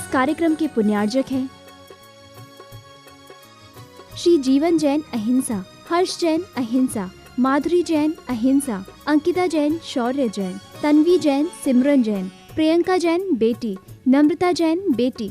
इस कार्यक्रम के पुण्यार्जक हैं श्री जीवन जैन अहिंसा, हर्ष जैन अहिंसा, माधुरी जैन अहिंसा, अंकिता जैन शौर्य जैन, तन्वी जैन सिमरन जैन, प्रियंका जैन बेटी, नम्रता जैन बेटी।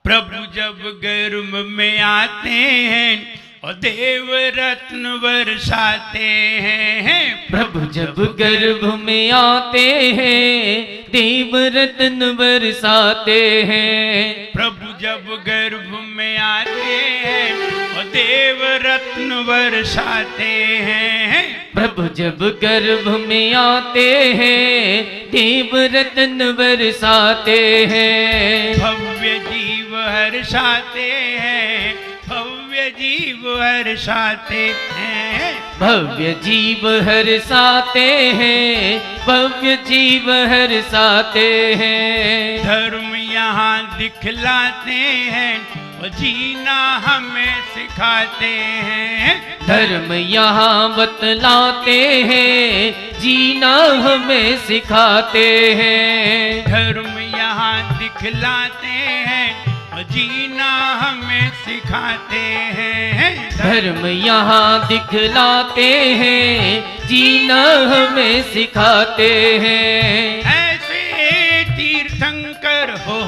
प्रभु जब गर्भ में आते हैं और देव रत्न बरसाते हैं। प्रभु जब गर्भ में आते हैं देव रत्न बरसाते हैं। प्रभु जब गर्भ में आते हैं और देव रत्न बरसाते हैं। प्रभु जब गर्भ में आते हैं देव रत्न बरसाते हैं। भव्य जीव हर्षाते हैं, भव्य जीव हर्षाते हैं। भव्य जीव हर्षाते हैं, भव्य जीव हर्षाते हैं। धर्म यहाँ दिखलाते हैं और जीना हमें सिखाते हैं। धर्म यहाँ बतलाते हैं, जीना हमें सिखाते हैं। धर्म यहाँ दिखलाते हैं और जीना हमें सिखाते हैं। धर्म यहाँ दिखलाते हैं, जीना हमें सिखाते हैं। ऐसे तीर्थंकर हो,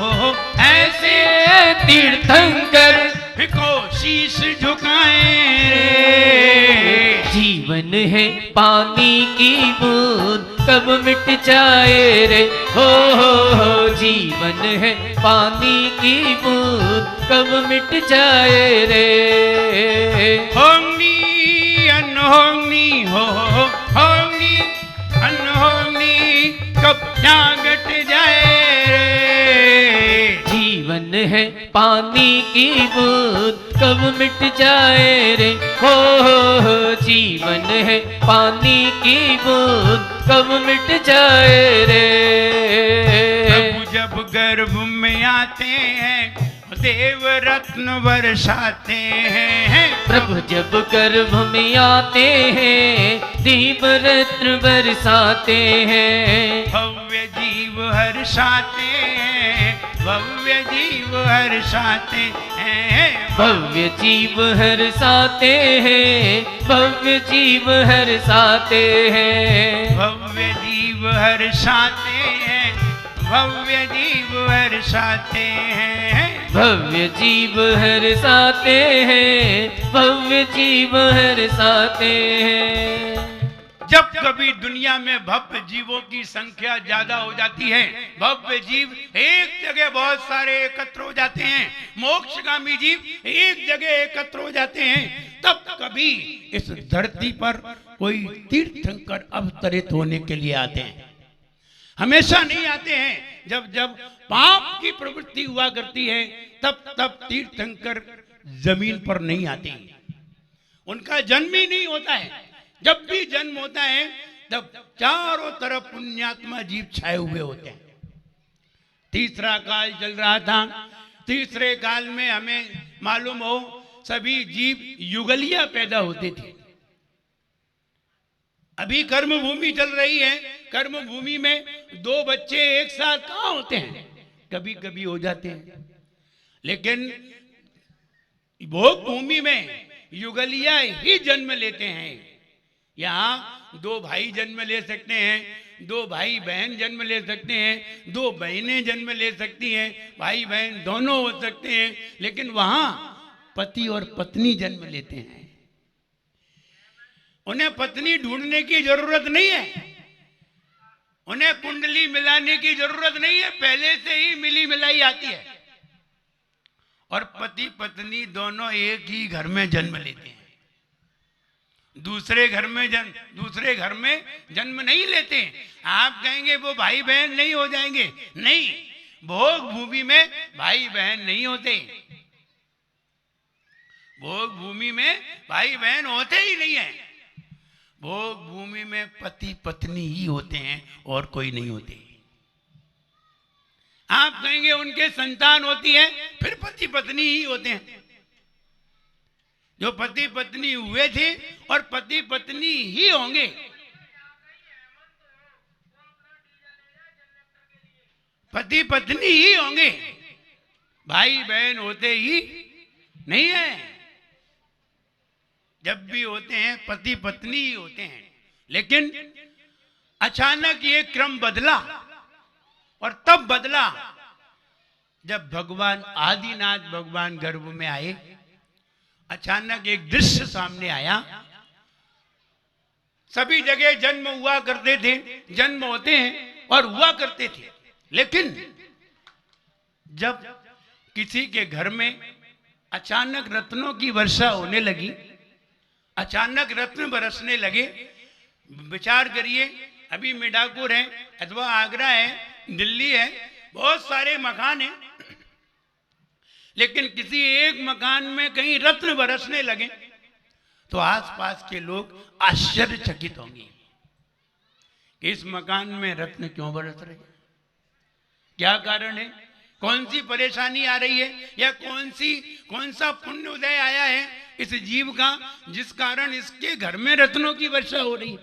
ऐसे तीर्थंकर को शीश झुकाएं रे। जीवन है पानी की बूंद कब मिट जाए रे। हो जीवन है पानी की बूंद कब मिट जाए रे। होंगी अनहोंगी हो, होंगी अनहोंगी कब क्या घट जाए रे। जीवन है पानी की बूंद कब मिट जाए रे। हो जीवन है पानी की बूंद कब मिट जाए रे। प्रभु जब गर्भ में आते हैं देव रत्न बरसाते हैं। प्रभु जब गर्भ में आते हैं देव रत्न बरसाते हैं। भव्य जीव हर्षाते हैं, भव्य जीव हर्षाते हैं। भव्य जीव हर्षाते हैं, भव्य जीव हर्षाते हैं। भव्य जीव हर्षाते हैं, भव्य जीव हर्षाते हैं। भव्य जीव हर्षाते हैं, भव्य जीव हर्षाते हैं। जब कभी दुनिया में भव्य जीवों की संख्या ज्यादा हो जाती है, भव्य जीव एक जगह बहुत सारे एकत्र हो जाते हैं, मोक्षगामी जीव एक जगह एकत्र हो जाते हैं, तब कभी इस धरती पर कोई तीर्थंकर अवतरित होने के लिए आते हैं। हमेशा नहीं आते हैं। जब जब पाप की प्रवृत्ति हुआ करती है तब तीर्थंकर जमीन पर नहीं आते। उनका जन्म ही नहीं होता है। जब भी जन्म होता है तब चारों तरफ पुण्यात्मा जीव छाए हुए होते हैं। तीसरा काल चल रहा था। तीसरे काल में हमें मालूम हो सभी जीव युगलिया पैदा होते थे। अभी कर्म भूमि चल रही है। कर्म भूमि में दो बच्चे एक साथ कहाँ होते हैं? कभी कभी हो जाते हैं, लेकिन भोग भूमि में युगलिया ही जन्म लेते हैं। यहाँ दो भाई जन्म ले सकते हैं, दो भाई बहन जन्म ले सकते हैं, दो बहनें जन्म ले सकती हैं, भाई बहन दोनों हो सकते हैं, लेकिन वहां पति और पत्नी जन्म लेते हैं। उन्हें पत्नी ढूंढने की जरूरत नहीं है, उन्हें कुंडली मिलाने की जरूरत नहीं है, पहले से ही मिली मिलाई आती है। और पति पत्नी दोनों एक ही घर में जन्म लेते हैं। दूसरे घर में जन्म नहीं लेते। आप कहेंगे वो भाई बहन नहीं हो जाएंगे, नहीं, भोग भूमि में भाई बहन नहीं होते। भोग भूमि में भाई बहन होते ही नहीं है। भोग भूमि में पति पत्नी ही होते हैं और कोई नहीं होते। आप कहेंगे उनके संतान होती है, फिर पति पत्नी ही होते हैं। जो पति पत्नी हुए थे और पति पत्नी ही होंगे। पति पत्नी ही होंगे, भाई बहन होते ही नहीं है। जब भी होते हैं पति पत्नी ही होते हैं। लेकिन अचानक ये क्रम बदला, और तब बदला जब भगवान आदिनाथ भगवान गर्भ में आए। अचानक एक दृश्य सामने आया। सभी जगह जन्म हुआ करते थे, जन्म होते हैं और हुआ करते थे, लेकिन जब किसी के घर में अचानक रत्नों की वर्षा होने लगी, अचानक रत्न बरसने लगे। विचार करिए, अभी मिर्जापुर है अथवा आगरा है, दिल्ली है, बहुत सारे मकान हैं, लेकिन किसी एक मकान में कहीं रत्न बरसने लगे तो आसपास के लोग आश्चर्यचकित होंगे कि इस मकान में रत्न क्यों बरस रहे हैं, क्या कारण है, कौन सी परेशानी आ रही है, या कौन सा पुण्य उदय आया है इस जीव का जिस कारण इसके घर में रत्नों की वर्षा हो रही है।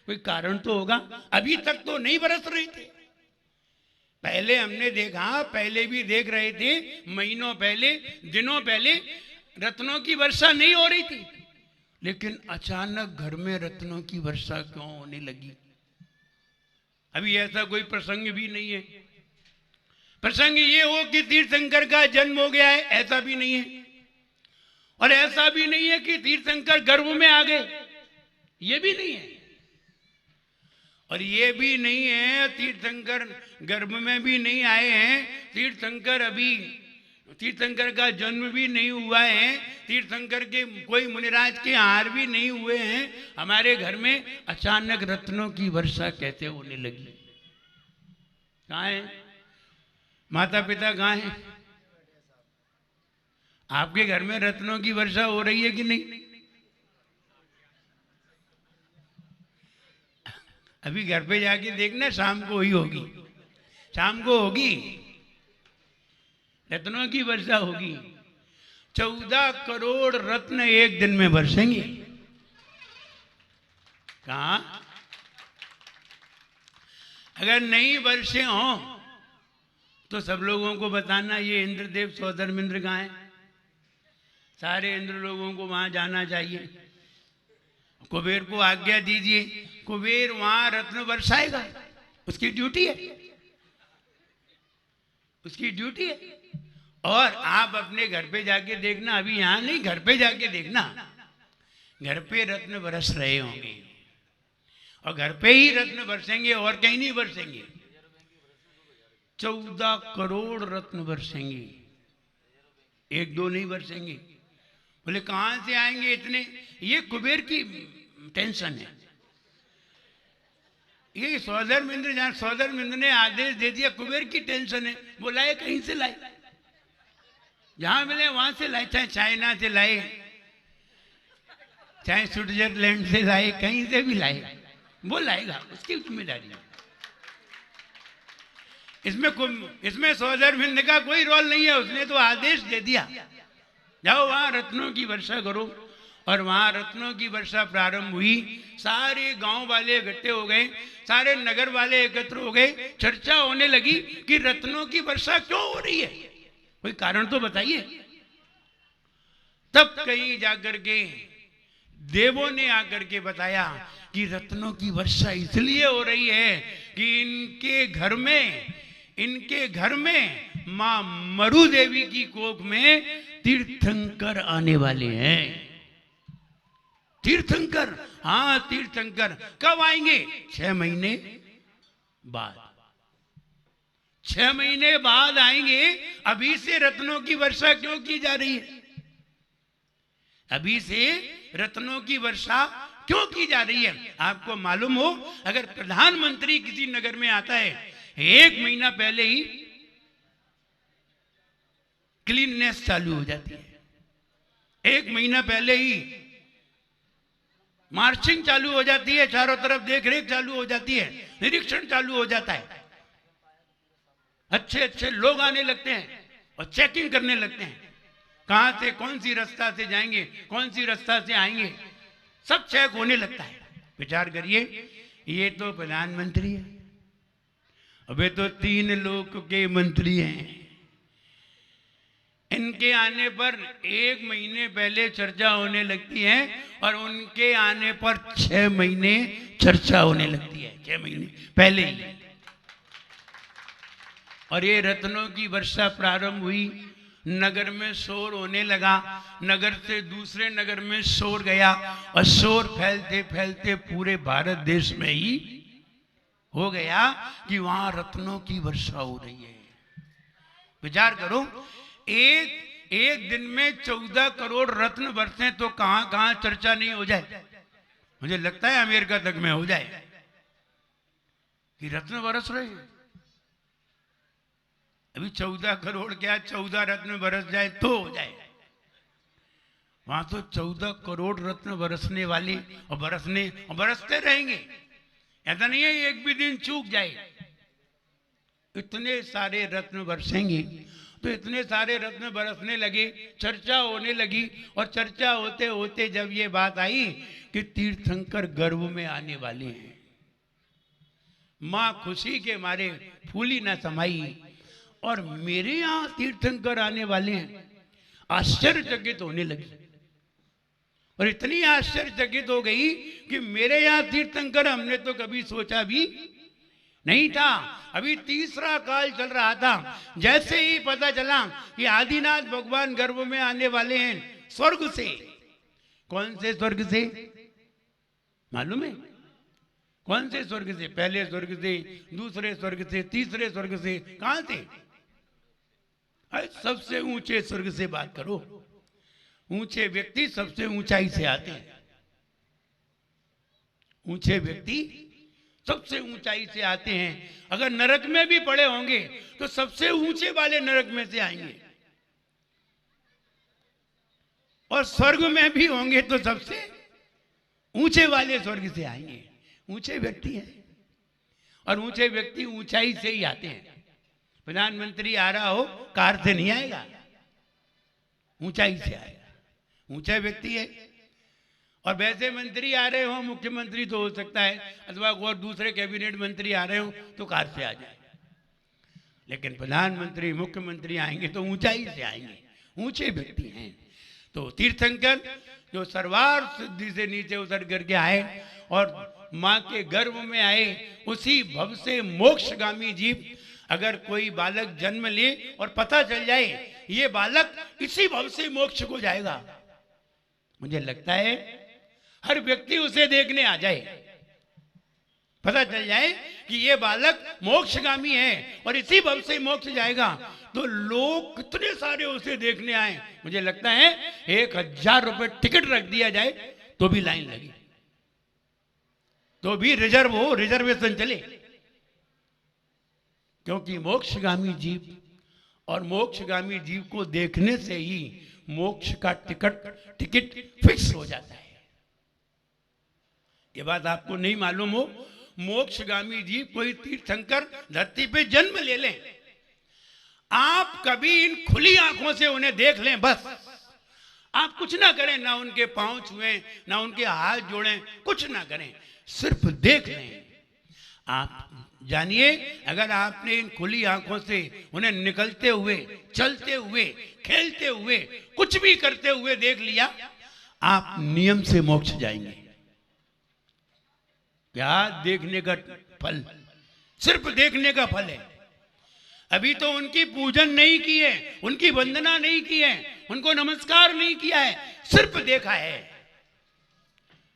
कोई कारण तो होगा, अभी तक तो नहीं बरस रहे थे। पहले हमने देखा, पहले भी देख रहे थे, महीनों पहले, दिनों पहले रत्नों की वर्षा नहीं हो रही थी, लेकिन अचानक घर में रत्नों की वर्षा क्यों होने लगी। अभी ऐसा कोई प्रसंग भी नहीं है। प्रसंग ये हो कि तीर्थंकर का जन्म हो गया है, ऐसा भी नहीं है, और ऐसा भी नहीं है कि तीर्थंकर गर्भ में आ गए, ये भी नहीं है, और ये भी नहीं है तीर्थंकर गर्भ में भी नहीं आए हैं, तीर्थंकर का जन्म भी नहीं हुआ है, तीर्थंकर के कोई मुनिराज के हार भी नहीं हुए हैं। हमारे घर में अचानक रत्नों की वर्षा कैसे होने लगी। कहाँ है माता पिता, कहाँ है? आपके घर में रत्नों की वर्षा हो रही है कि नहीं? अभी घर पे जाके देखना, शाम को ही होगी, शाम को होगी, रत्नों की वर्षा होगी। 14 करोड़ रत्न एक दिन में बरसेंगे। कहा? अगर नहीं बरसे हो तो सब लोगों को बताना, ये इंद्रदेव सौधर्मेंद्र कहाँ है। सारे इंद्र लोगों को वहां जाना चाहिए, कुबेर को आज्ञा दीजिए, कुबेर वहां रत्न बरसाएगा, उसकी ड्यूटी है, उसकी ड्यूटी है। और आप अपने घर पे जाके देखना, अभी यहां नहीं, घर पे जाके देखना, घर पे रत्न बरस रहे होंगे, और घर पे ही रत्न बरसेंगे और कहीं नहीं बरसेंगे। 14 करोड़ रत्न बरसेंगे, एक दो नहीं बरसेंगे। बोले कहां से आएंगे इतने? ये कुबेर की टेंशन है। ये सौधर्मेंद्र, जहां सौधर्मेंद्र ने आदेश दे दिया, कुबेर की टेंशन है, वो लाए कहीं से लाए, जहां मिले वहां से लाए, चाहे चाइना से लाए, चाहे स्विट्जरलैंड से लाए, कहीं से भी लाए, वो लाएगा, उसकी जिम्मेदारी है। इसमें सौधर्मेंद्र का कोई रोल नहीं है, उसने तो आदेश दे दिया, जाओ वहां रत्नों की वर्षा करो। और वहां रत्नों की वर्षा प्रारंभ हुई, सारे गांव वाले इकट्ठे हो गए, सारे नगर वाले एकत्र हो गए, चर्चा होने लगी कि रत्नों की वर्षा क्यों हो रही है, कोई कारण तो बताइए। तब कहीं जाकर के देवों ने आकर के बताया कि रत्नों की वर्षा इसलिए हो रही है कि इनके घर में मां मरु देवी की कोख में तीर्थंकर आने वाले हैं। तीर्थंकर, हाँ तीर्थंकर कब आएंगे? 6 महीने बाद, 6 महीने बाद आएंगे। अभी से रत्नों की वर्षा क्यों की जा रही है? अभी से रत्नों की वर्षा क्यों की जा रही है? आपको मालूम हो, अगर प्रधानमंत्री किसी नगर में आता है, 1 महीना पहले ही क्लीननेस चालू हो जाती है, 1 महीना पहले ही मार्चिंग चालू हो जाती है, चारों तरफ देख रेख चालू हो जाती है, निरीक्षण चालू हो जाता है, अच्छे अच्छे लोग आने लगते हैं और चेकिंग करने लगते हैं, कहां से कौन सी रास्ता से जाएंगे, कौन सी रास्ता से आएंगे, सब चेक होने लगता है। विचार करिए, ये तो प्रधानमंत्री है, अबे तो 3 लोक के मंत्री हैं, इनके आने पर 1 महीने पहले चर्चा होने लगती है और उनके आने पर 6 महीने चर्चा होने लगती है, 6 महीने पहले ही। और ये रत्नों की वर्षा प्रारंभ हुई, नगर में शोर होने लगा, नगर से दूसरे नगर में शोर गया और शोर फैलते फैलते पूरे भारत देश में ही हो गया कि वहां रत्नों की वर्षा हो रही है। विचार करो, एक दिन में 14 करोड़ रत्न बरसे तो कहां कहां चर्चा नहीं हो जाए। मुझे लगता है अमेरिका तक में हो जाए कि रत्न बरस रहे हैं। अभी 14 करोड़ क्या, 14 रत्न बरस जाए तो हो जाए। वहां तो 14 करोड़ रत्न बरसने वाले और बरसते रहेंगे। ऐसा नहीं है एक भी दिन चूक जाए, इतने सारे रत्न बरसेंगे। तो इतने सारे रत्न बरसने लगे, चर्चा होने लगी और चर्चा होते होते जब ये बात आई कि तीर्थंकर गर्भ में आने वाले हैं, मां खुशी के मारे फूली न समाई और मेरे यहां तीर्थंकर आने वाले हैं, आश्चर्यचकित होने लगी। और इतनी आश्चर्यचकित हो गई कि मेरे यहां तीर्थंकर हमने तो कभी सोचा भी नहीं था। अभी तीसरा काल चल रहा था, जैसे ही पता चला कि आदिनाथ भगवान गर्भ में आने वाले हैं स्वर्ग से। कौन से स्वर्ग से मालूम है? कौन से स्वर्ग से? पहले स्वर्ग से, दूसरे स्वर्ग से, तीसरे स्वर्ग से। कहां से? सबसे ऊंचे स्वर्ग से बात करो। ऊंचे व्यक्ति सबसे ऊंचाई से आते हैं, ऊंचे व्यक्ति सबसे ऊंचाई से आते हैं। अगर नरक में भी पड़े होंगे तो सबसे ऊंचे वाले नरक में से आएंगे, और स्वर्ग में भी होंगे तो सबसे ऊंचे वाले स्वर्ग से आएंगे। ऊंचे व्यक्ति हैं और ऊंचे व्यक्ति ऊंचाई से ही आते हैं। प्रधानमंत्री आ रहा हो कार से नहीं आएगा, ऊंचाई से आएगा, ऊंचा व्यक्ति है। और वैसे मंत्री आ रहे हो, मुख्यमंत्री तो हो सकता है, अथवा और दूसरे कैबिनेट मंत्री आ रहे हो तो कार से आ जाए, लेकिन प्रधानमंत्री मुख्यमंत्री आएंगे तो ऊंचाई से आएंगे, ऊंचे व्यक्ति हैं। तो तीर्थंकर जो सर्वार्थ सिद्धि से नीचे उतर करके आए और मां के गर्भ में आए, उसी भव से मोक्षगामी जीव। अगर कोई बालक जन्म ले और पता चल जाए ये बालक इसी भव से मोक्ष को जाएगा, मुझे लगता है हर व्यक्ति उसे देखने आ जाए। पता चल जाए कि ये बालक मोक्षगामी है और इसी भव से मोक्ष जाएगा, तो लोग कितने सारे उसे देखने आए। मुझे लगता है 1000 रुपए टिकट रख दिया जाए तो भी लाइन लगी, तो भी रिजर्व हो, रिजर्वेशन चले। क्योंकि मोक्षगामी जीव और मोक्षगामी जीव को देखने से ही मोक्ष का टिकट फिक्स हो जाता है। ये बात आपको नहीं मालूम हो, मोक्षगामी जीव कोई तीर्थंकर धरती पे जन्म ले लें, आप कभी इन खुली आंखों से उन्हें देख लें, बस आप कुछ ना करें, ना उनके पांव छुएं, ना उनके हाथ जोड़ें, कुछ ना करें, सिर्फ देख लें। आप जानिए, अगर आपने इन खुली आंखों से उन्हें निकलते हुए, चलते हुए, खेलते हुए, कुछ भी करते हुए देख लिया, आप नियम से मोक्ष जाएंगे। क्या देखने का फल? सिर्फ देखने का फल है। अभी तो उनकी पूजन नहीं की है, उनकी वंदना नहीं की है, उनको नमस्कार नहीं किया है, सिर्फ देखा है।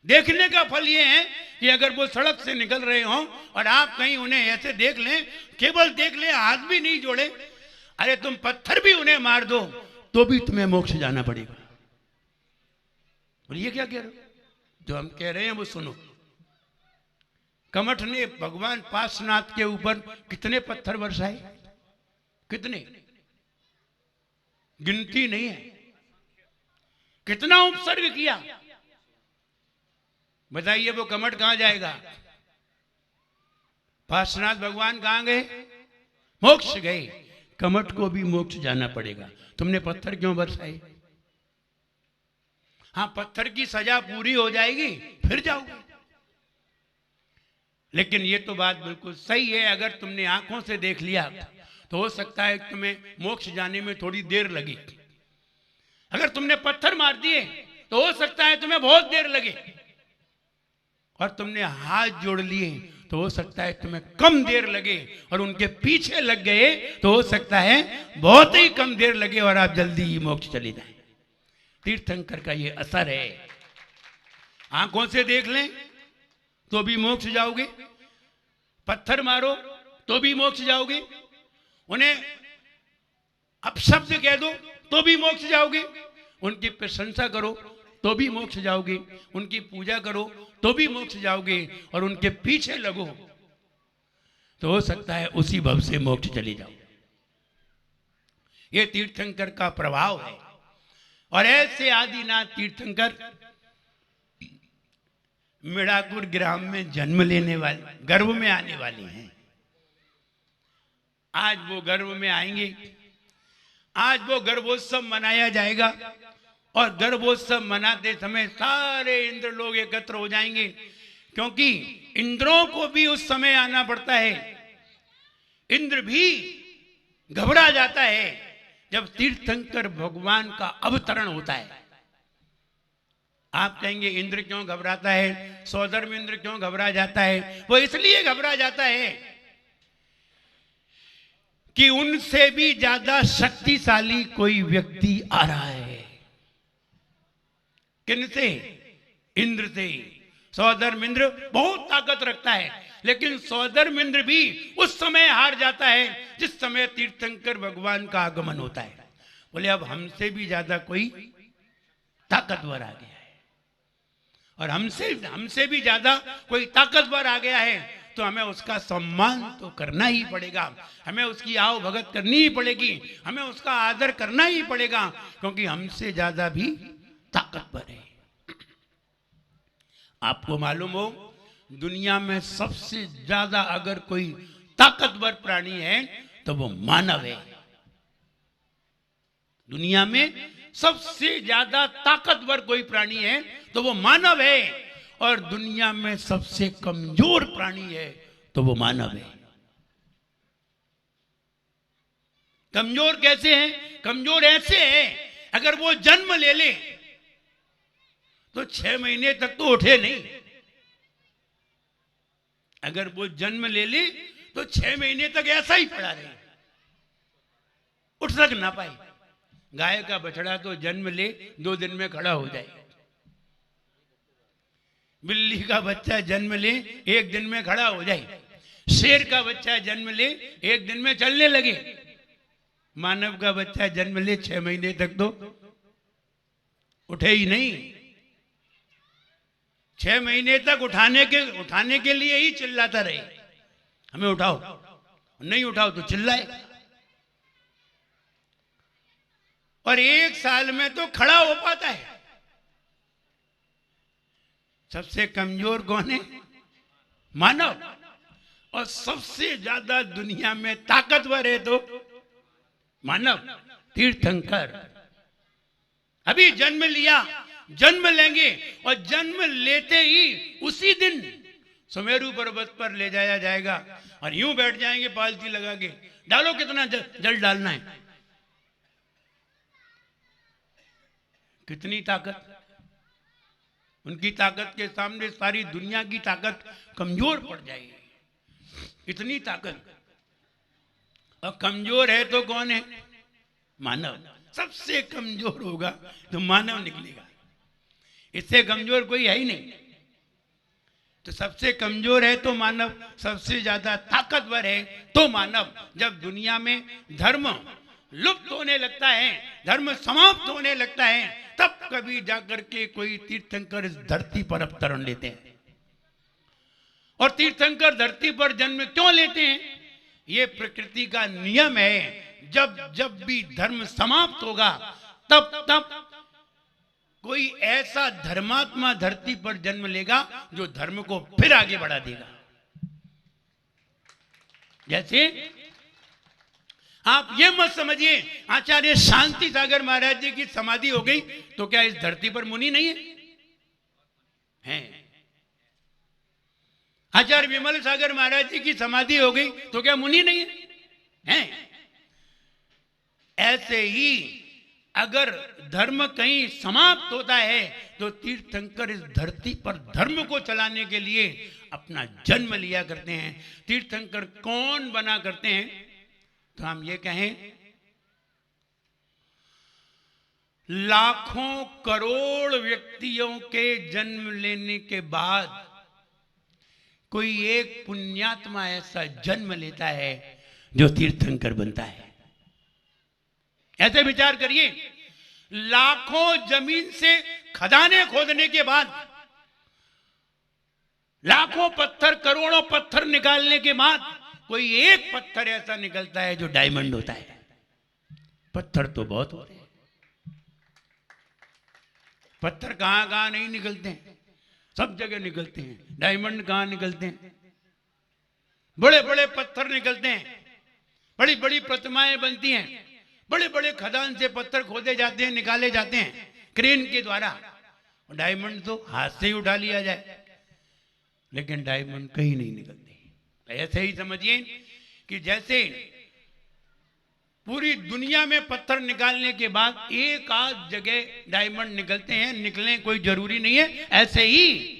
देखने का फल ये है कि अगर वो सड़क से निकल रहे हों और आप कहीं उन्हें ऐसे देख लें, केवल देख लें, हाथ भी नहीं जोड़े, अरे तुम पत्थर भी उन्हें मार दो तो भी तुम्हें मोक्ष जाना पड़ेगा। और ये क्या कह रहे हो? जो हम कह रहे हैं वो सुनो। कमठ ने भगवान पार्श्वनाथ के ऊपर कितने पत्थर बरसाए? कितने? गिनती नहीं है। कितना उपसर्ग किया? बताइए वो कमठ कहां जाएगा? पार्श्वनाथ भगवान कहां गए? मोक्ष गए। कमठ को भी मोक्ष जाना पड़ेगा। तुमने पत्थर क्यों बरसाए? हाँ, पत्थर की सजा पूरी हो जाएगी फिर जाओगे। लेकिन ये तो बात बिल्कुल सही है, अगर तुमने आंखों से देख लिया तो हो सकता है तुम्हें मोक्ष जाने में थोड़ी देर लगे। अगर तुमने पत्थर मार दिए तो हो सकता है तुम्हें बहुत देर लगे, और तुमने हाथ जोड़ लिए तो हो सकता है तुम्हें कम देर लगे, और उनके पीछे लग गए तो हो सकता है बहुत ही कम देर लगे और आप जल्दी ही मोक्ष चले जाएं। तीर्थंकर का ये असर है। आंखों से देख लें तो भी मोक्ष जाओगे, पत्थर मारो तो भी मोक्ष जाओगे, उन्हें अपशब्द कह दो तो भी मोक्ष जाओगे, उनकी प्रशंसा करो तो भी मोक्ष जाओगे, उनकी पूजा करो तो भी मोक्ष जाओगे, और उनके पीछे लगो तो हो सकता है उसी भव से मोक्ष चले जाओ। ये तीर्थंकर का प्रभाव है। और ऐसे आदिनाथ तीर्थंकर मिड़ाकुर ग्राम में जन्म लेने वाले, गर्भ में आने वाले हैं। आज वो गर्भ में आएंगे, आज वो गर्भोत्सव मनाया जाएगा, और गर्भोत्सव मनाते समय सारे इंद्र लोग एकत्र हो जाएंगे, क्योंकि इंद्रों को भी उस समय आना पड़ता है। इंद्र भी घबरा जाता है जब तीर्थंकर भगवान का अवतरण होता है। आप कहेंगे इंद्र क्यों घबराता है, सौधर्म इंद्र क्यों घबरा जाता है? वो इसलिए घबरा जाता है कि उनसे भी ज्यादा शक्तिशाली कोई व्यक्ति आ रहा है। किनसे? इंद्र से। सौधर्म इंद्र बहुत ताकत रखता है, लेकिन सौधर्म इंद्र भी उस समय हार जाता है जिस समय तीर्थंकर भगवान का आगमन होता है। बोले अब हमसे भी ज्यादा कोई ताकतवर आ गया है, और हमसे भी ज्यादा कोई ताकतवर आ गया है, तो हमें उसका सम्मान तो करना ही पड़ेगा, हमें उसकी आओ भगत करनी ही पड़ेगी, हमें उसका आदर करना ही पड़ेगा, क्योंकि हमसे ज्यादा भी ताकतवर है। आपको मालूम हो, दुनिया में सबसे ज्यादा अगर कोई ताकतवर प्राणी है तो वो मानव है। दुनिया में सबसे ज्यादा ताकतवर कोई प्राणी है तो वो मानव है, और दुनिया में सबसे कमजोर प्राणी है तो वो मानव है। कमजोर कैसे है? कमजोर ऐसे है, अगर वो जन्म ले ले तो 6 महीने तक तो उठे नहीं। अगर वो जन्म ले ले तो 6 महीने तक ऐसा ही पड़ा रहे, उठ सक ना पाए। गाय का बछड़ा तो जन्म ले 2 दिन में खड़ा हो जाए, बिल्ली का बच्चा जन्म ले 1 दिन में खड़ा हो जाए, शेर का बच्चा जन्म ले 1 दिन में चलने लगे। मानव का बच्चा जन्म ले 6 महीने तक तो उठे ही नहीं। 6 महीने तक उठाने के लिए ही चिल्लाता रहे, हमें उठाओ, नहीं उठाओ तो चिल्लाए। और 1 साल में तो खड़ा हो पाता है। सबसे कमजोर कौन है? मानव। और सबसे ज्यादा दुनिया में ताकतवर है तो मानव। तीर्थंकर अभी जन्म लिया, जन्म लेंगे, और जन्म लेते ही उसी दिन सुमेरु पर्वत पर ले जाया जाएगा, और यूं बैठ जाएंगे पालती लगा के, डालो कितना जल डालना है। कितनी ताकत! उनकी ताकत के सामने सारी दुनिया की ताकत कमजोर पड़ जाएगी। इतनी ताकत। और कमजोर है तो कौन है? मानव। सबसे कमजोर होगा तो मानव निकलेगा, इससे कमजोर कोई है ही नहीं। तो सबसे कमजोर है तो मानव, सबसे ज्यादा ताकतवर है तो मानव। जब दुनिया में धर्म लुप्त होने लगता है, धर्म समाप्त होने लगता है, तब कभी जाकर के कोई तीर्थंकर इस धरती पर अवतरण लेते हैं। और तीर्थंकर धरती पर जन्म क्यों लेते हैं? ये प्रकृति का नियम है। जब भी धर्म समाप्त होगा तब कोई ऐसा धर्मात्मा धरती पर जन्म लेगा जो धर्म को फिर आगे बढ़ा देगा। जैसे आप ये मत समझिए आचार्य शांति सागर महाराज जी की समाधि हो गई तो क्या इस धरती पर मुनि नहीं है? हैं। आचार्य विमल सागर महाराज जी की समाधि हो गई तो क्या मुनि नहीं है, हैं? ऐसे ही अगर धर्म कहीं समाप्त होता है तो तीर्थंकर इस धरती पर धर्म को चलाने के लिए अपना जन्म लिया करते हैं। तीर्थंकर कौन बना करते हैं? तो हम ये कहें, लाखों करोड़ व्यक्तियों के जन्म लेने के बाद कोई एक पुण्यात्मा ऐसा जन्म लेता है जो तीर्थंकर बनता है। ऐसे विचार करिए, लाखों जमीन से खदानें खोदने के बाद, लाखों पत्थर करोड़ों पत्थर निकालने के बाद कोई एक पत्थर ऐसा निकलता है जो डायमंड होता है। पत्थर तो बहुत होते हैं, पत्थर कहां कहां नहीं निकलते हैं, सब जगह निकलते हैं। डायमंड कहां निकलते हैं? बड़े बड़े पत्थर निकलते हैं, बड़ी बड़ी प्रतिमाएं बनती हैं, बड़े बड़े खदान से पत्थर खोदे जाते हैं, निकाले जाते हैं क्रेन के द्वारा। डायमंड तो हाथ से ही उठा लिया जाए, लेकिन डायमंड कहीं नहीं निकलते। ऐसे ही समझिए कि जैसे पूरी दुनिया में पत्थर निकालने के बाद एक आध जगह डायमंड निकलते हैं, निकले कोई जरूरी नहीं है, ऐसे ही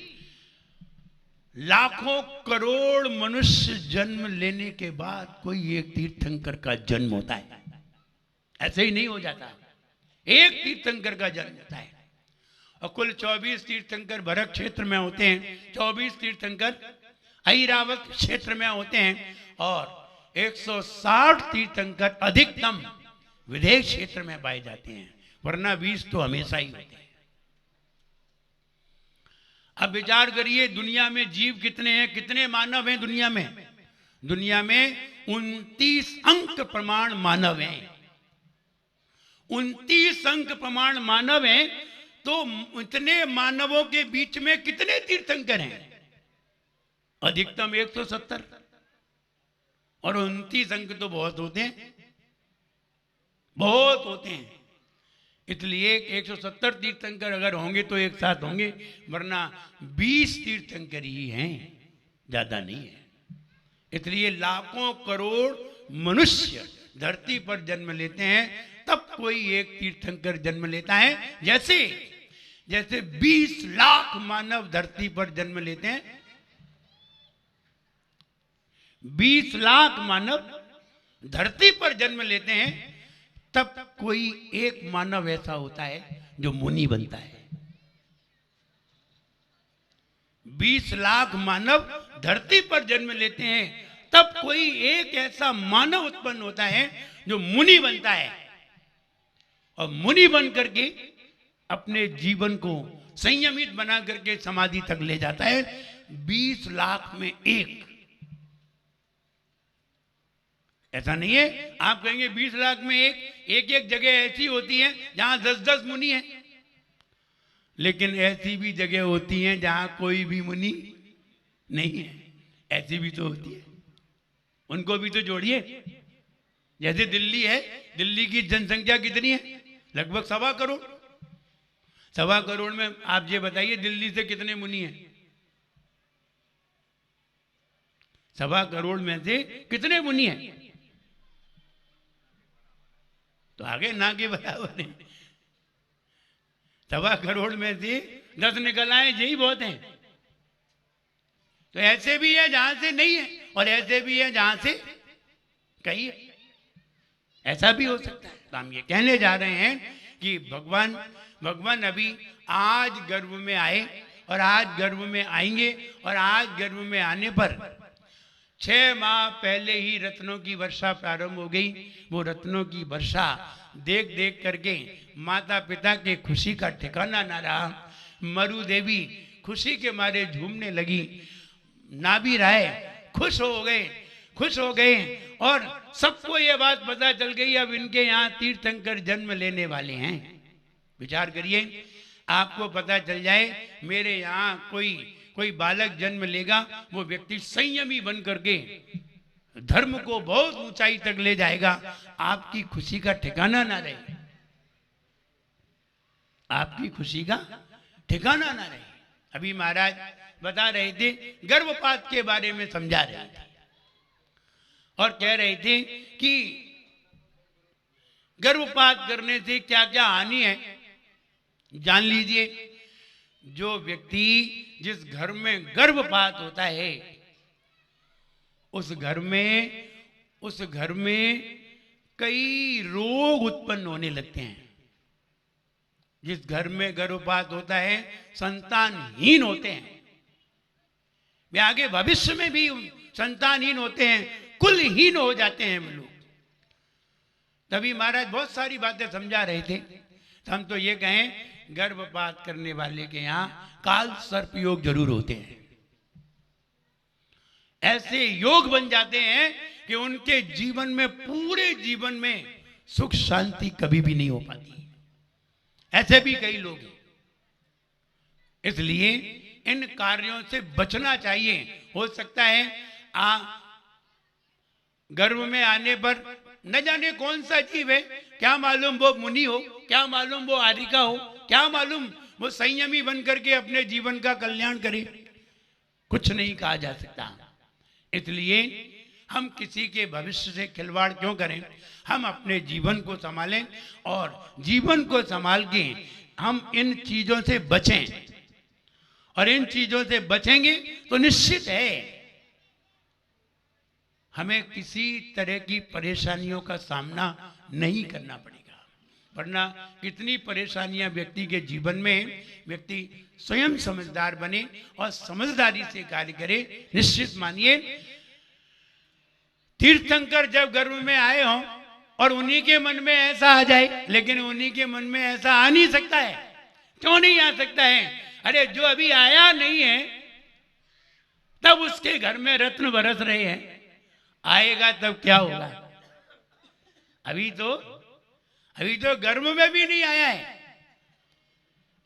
लाखों करोड़ मनुष्य जन्म लेने के बाद कोई एक तीर्थंकर का जन्म होता है। ऐसे ही नहीं हो जाता, एक तीर्थंकर का जन्म होता है। और कुल 24 तीर्थंकर भरत क्षेत्र में होते हैं, 24 तीर्थंकर ऐरावत क्षेत्र में होते हैं, और 160 तीर्थंकर अधिकतम विदेश क्षेत्र में पाए जाते हैं, वरना 20 तो हमेशा ही होते हैं। अब विचार करिए, दुनिया में जीव कितने हैं, कितने मानव हैं दुनिया में? दुनिया में 29 अंक प्रमाण मानव हैं। 29 अंक प्रमाण मानव हैं, तो इतने मानवों के बीच में कितने तीर्थंकर हैं? अधिकतम 170, और 29 अंक तो बहुत होते हैं, बहुत होते हैं। इसलिए 170 तीर्थंकर अगर होंगे तो एक साथ होंगे, वरना 20 तीर्थंकर ही हैं, ज्यादा नहीं है। इसलिए लाखों करोड़ मनुष्य धरती पर जन्म लेते हैं, तब कोई एक तीर्थंकर जन्म लेता है। जैसे जैसे 20 लाख मानव धरती पर जन्म लेते हैं, 20 लाख मानव धरती पर जन्म लेते हैं, तब कोई एक मानव ऐसा होता है जो मुनि बनता है। 20 लाख मानव धरती पर जन्म लेते हैं, तब कोई एक ऐसा मानव उत्पन्न होता है जो मुनि बनता है, और मुनि बन करके अपने जीवन को संयमित बना करके समाधि तक ले जाता है। 20 लाख में एक, ऐसा नहीं है आप कहेंगे 20 लाख में एक एक जगह ऐसी होती है जहां 10-10 मुनि हैं, लेकिन ऐसी भी जगह होती हैं जहां कोई भी मुनि नहीं है। ऐसी भी तो होती है, उनको भी तो जोड़िए। जैसे दिल्ली है, दिल्ली की जनसंख्या कितनी है? लगभग 1.25 करोड़। 1.25 करोड़ में आप ये बताइए दिल्ली से कितने मुनि हैं? 1.25 करोड़ में से कितने मुनि हैं? तो आगे ना के बराबर है। 1.25 करोड़ में से 10 निकल आए, यही बहुत हैं। तो ऐसे भी है जहां से नहीं है, और ऐसे भी है जहां से कहीं है। ऐसा भी हो सकता है। तो हम ये कहने जा रहे हैं कि भगवान अभी आज गर्भ में आए, और आज गर्भ में आएंगे, और आज गर्भ में आने पर 6 माह पहले ही रत्नों की वर्षा प्रारंभ हो गई। वो रत्नों की वर्षा देख देख करके माता पिता के खुशी का ठिकाना ना रहा। मरु देवी खुशी के मारे झूमने लगी, नाभि राय खुश हो गए, और सबको ये बात पता चल गई अब इनके यहाँ तीर्थंकर जन्म लेने वाले हैं। विचार करिए, आपको पता चल जाए मेरे यहाँ कोई बालक जन्म लेगा, वो व्यक्ति संयमी बन करके धर्म को बहुत ऊंचाई तक ले जाएगा, आपकी खुशी का ठिकाना ना रहे, आपकी खुशी का ठिकाना ना रहे। अभी महाराज बता रहे थे, गर्भपात के बारे में समझा रहे थे और कह रहे थे कि गर्भपात करने से क्या क्या हानि है जान लीजिए। जो व्यक्ति जिस घर में गर्भपात होता है उस घर में कई रोग उत्पन्न होने लगते हैं। जिस घर में गर्भपात होता है संतानहीन होते हैं, वे आगे भविष्य में भी संतानहीन होते हैं, कुलहीन हो जाते हैं लोग। तभी महाराज बहुत सारी बातें समझा रहे थे। तो हम तो ये कहें, गर्भपात करने वाले के यहाँ काल सर्प योग जरूर होते हैं। ऐसे योग बन जाते हैं कि उनके जीवन में, पूरे जीवन में सुख शांति कभी भी नहीं हो पाती। ऐसे भी कई लोग हैं। इसलिए इन कार्यों से बचना चाहिए। हो सकता है गर्भ में आने पर न जाने कौन सा जीव है, क्या मालूम वो मुनि हो, क्या मालूम वो आरिका हो, क्या मालूम वो संयमी बन करके अपने जीवन का कल्याण करे, कुछ नहीं कहा जा सकता। इसलिए हम किसी के भविष्य से खिलवाड़ क्यों करें, हम अपने जीवन को संभालें और जीवन को संभाल के हम इन चीजों से बचें। और इन चीजों से बचेंगे तो निश्चित है हमें किसी तरह की परेशानियों का सामना नहीं करना पड़ेगा। वरना कितनी परेशानियां व्यक्ति के जीवन में, व्यक्ति स्वयं समझदार बने और समझदारी से कार्य करे। निश्चित मानिए, तीर्थंकर जब गर्भ में आए हों और उन्हीं के मन में ऐसा आ जाए, लेकिन उन्हीं के मन में ऐसा आ नहीं सकता है। क्यों नहीं आ सकता है? अरे जो अभी आया नहीं है तब उसके घर में रत्न बरस रहे हैं, आएगा तब क्या होगा? अभी तो गर्भ में भी नहीं आया है,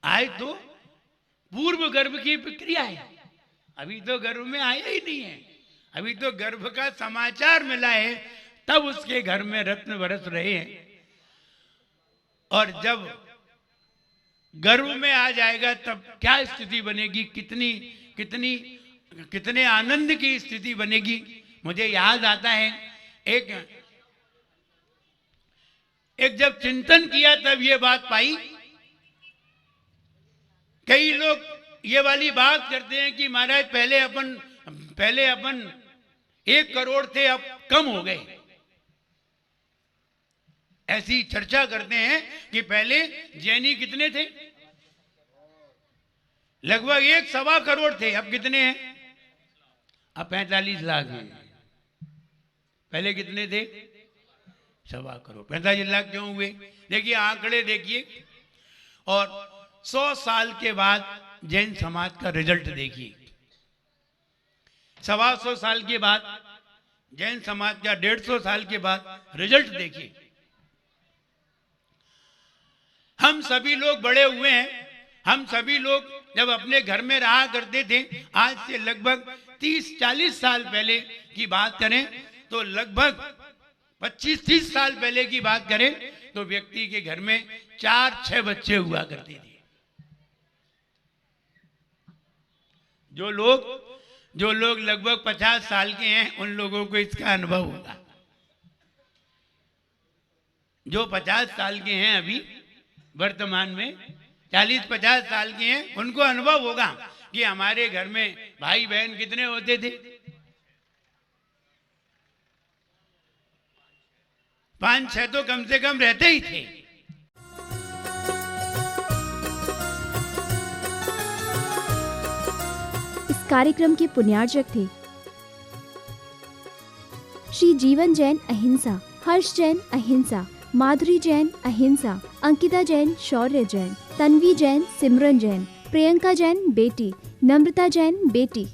आए तो पूर्व गर्भ की प्रक्रिया है। अभी तो गर्भ में आया ही नहीं है, अभी तो गर्भ का समाचार मिला है, तब उसके घर में रत्न बरस रहे हैं। और जब गर्भ में आ जाएगा तब क्या स्थिति बनेगी, कितने आनंद की स्थिति बनेगी। मुझे याद आता है एक जब चिंतन किया तब ये बात पाई। कई लोग ये वाली बात करते हैं कि महाराज पहले अपन 1 करोड़ थे, अब कम हो गए। ऐसी चर्चा करते हैं कि पहले जैनी कितने थे, लगभग 1.25 करोड़ थे, अब कितने हैं? अब 45 लाख हैं। पहले कितने थे? 1.25 करोड़। 45 लाख क्यों हुए? देखिए आंकड़े देखिए, और 100 साल के बाद जैन समाज का रिजल्ट देखिए। 125 साल के बाद जैन समाज का 150 साल के बाद रिजल्ट देखिए। हम सभी लोग बड़े हुए हैं। हम सभी लोग जब अपने घर में रहा करते थे, आज से लगभग 30-40 साल पहले की बात करें तो लगभग 25-30 साल पहले की बात करें तो व्यक्ति के घर में 4-6 बच्चे हुआ करते थे। जो लोग लगभग 50 साल के हैं उन लोगों को इसका अनुभव होगा। जो 50 साल के हैं अभी वर्तमान में, 40-50 साल के हैं, उनको अनुभव होगा कि हमारे घर में भाई बहन कितने होते थे। 5-6 तो कम से कम रहते ही थे। इस कार्यक्रम के पुण्यार्जक थे श्री जीवन जैन अहिंसा, हर्ष जैन अहिंसा, माधुरी जैन अहिंसा, अंकिता जैन शौर्य जैन, तन्वी जैन सिमरन जैन, प्रियंका जैन बेटी, नम्रता जैन बेटी।